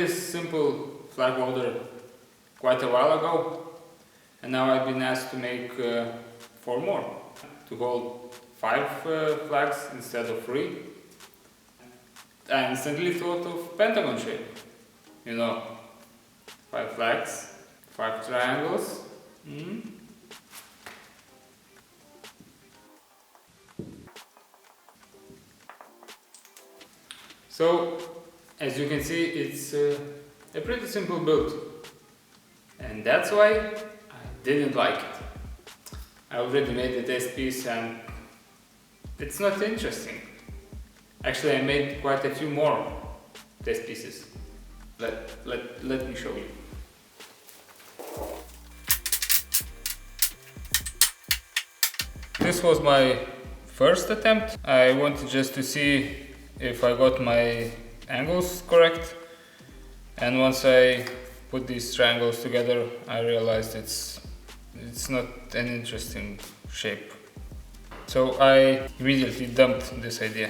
this simple flag holder quite a while ago, and now I've been asked to make 4 more, to hold 5 flags instead of 3. I instantly thought of pentagon shape, you know, 5 flags, 5 triangles. So, as you can see, it's a pretty simple build, and that's why I didn't like it. I already made the test piece and it's not interesting. Actually, I made quite a few more test pieces. Let me show you. This was my first attempt. I wanted just to see if I got my angles correct, and once I put these triangles together, I realized it's not an interesting shape. So I immediately dumped this idea.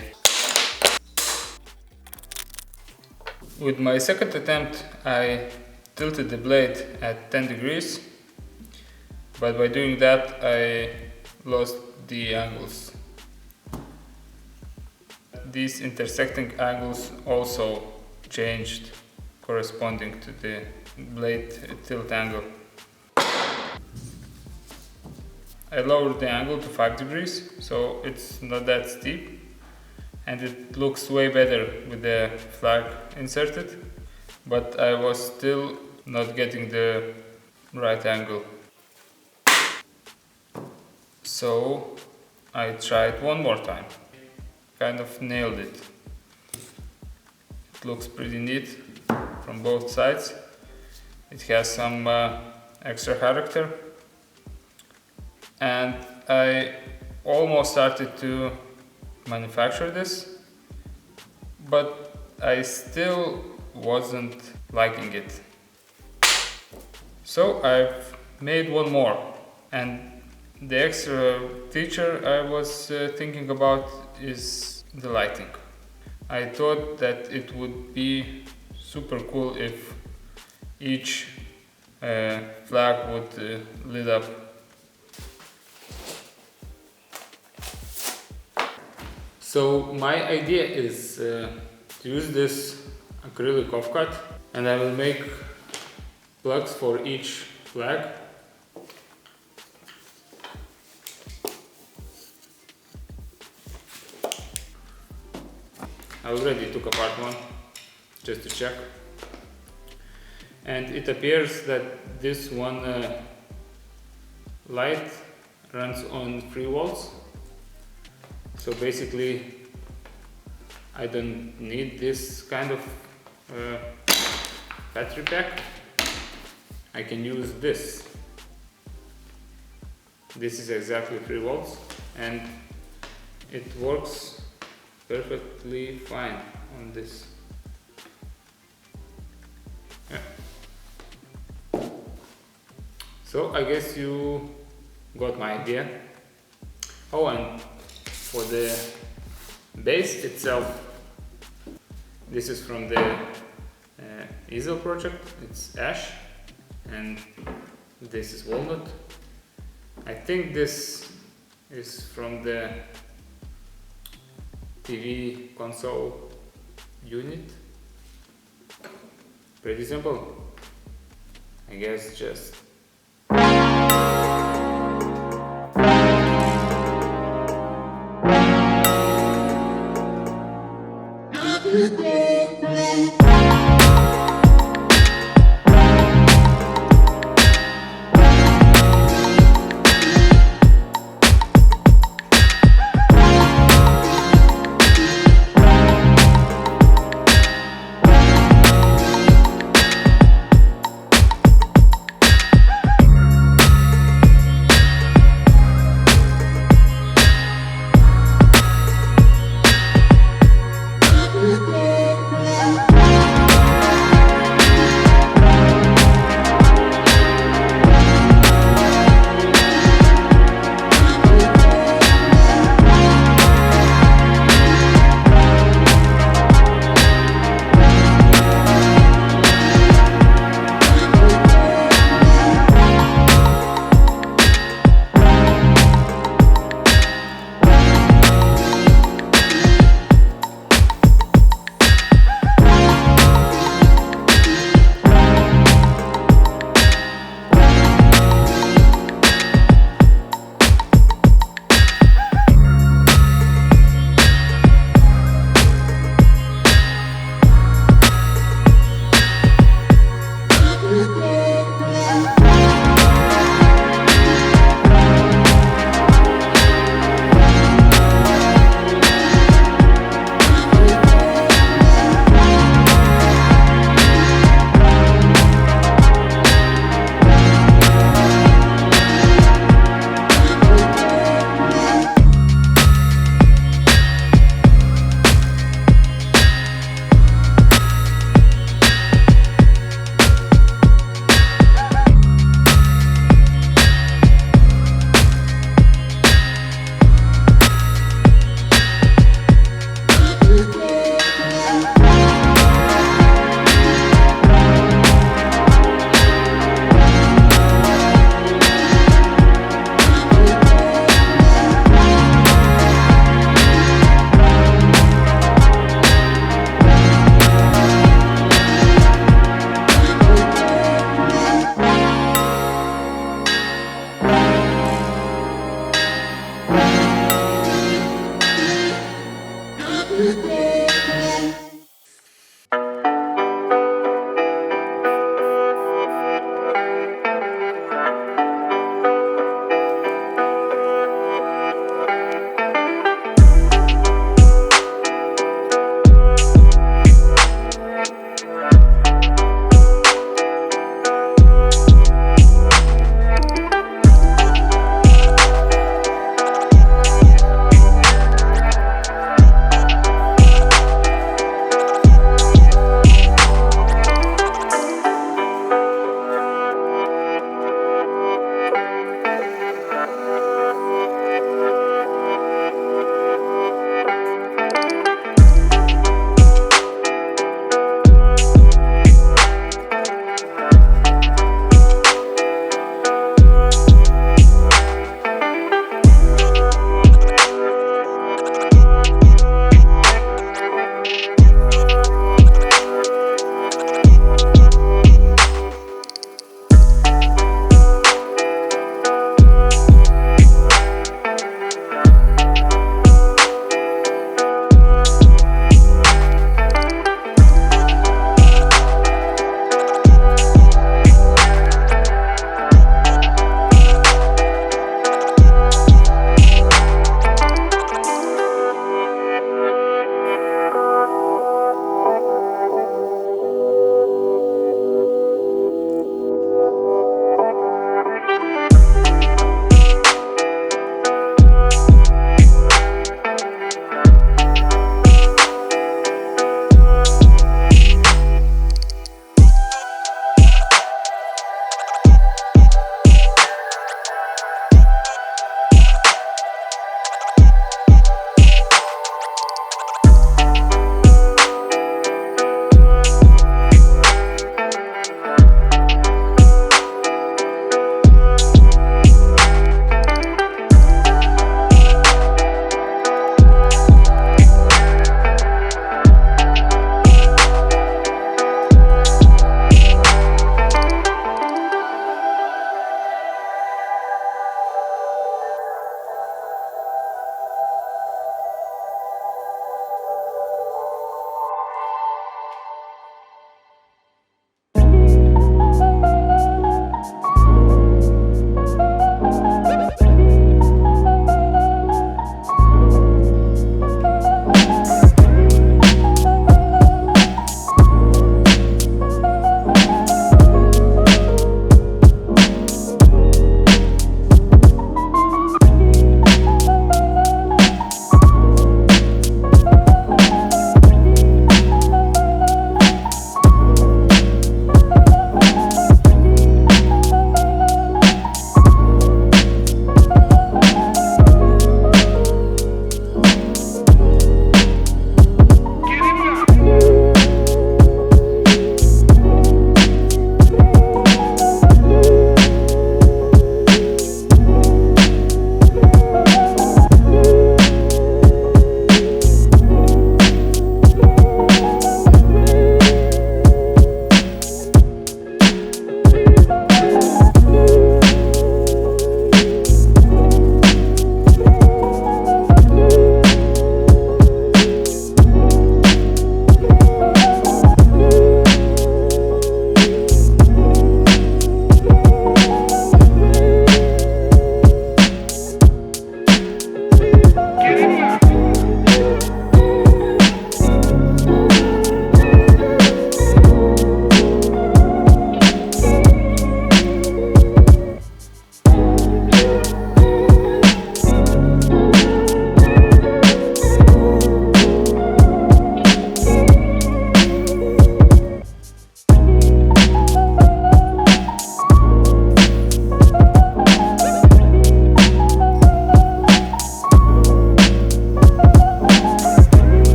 With my second attempt, I tilted the blade at 10 degrees, but by doing that I lost the angles. These intersecting angles also changed corresponding to the blade tilt angle. I lowered the angle to 5 degrees, so it's not that steep, and it looks way better with the flag inserted, but I was still not getting the right angle. So I tried one more time. Kind of nailed it. It looks pretty neat from both sides. It has some extra character, and I almost started to manufacture this, but I still wasn't liking it. So I've made one more, and the extra feature I was thinking about is the lighting. I thought that it would be super cool if each flag would lit up. So my idea is to use this acrylic offcut, and I will make plugs for each flag. I already took apart one just to check, and it appears that this one light runs on 3 volts. So basically I don't need this kind of battery pack. I can use this. This is exactly 3 volts and it works perfectly fine on this. Yeah. So I guess you got my idea. Oh, and for the base itself, this is from the easel project. It's ash and this is walnut. I think this is from the TV console unit. Pretty simple. I guess just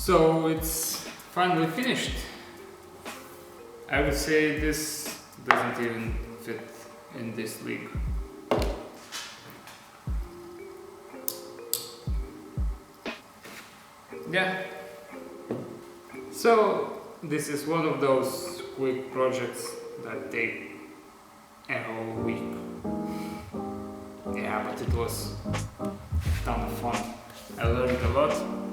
So it's finally finished. I would say this doesn't even fit in this league. Yeah. So this is one of those quick projects that take a whole week. Yeah, but it was a ton of fun. I learned a lot.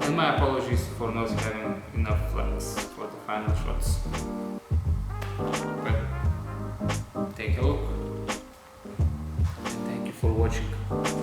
And my apologies for not having enough flags for the final shots. But take a look. And thank you for watching.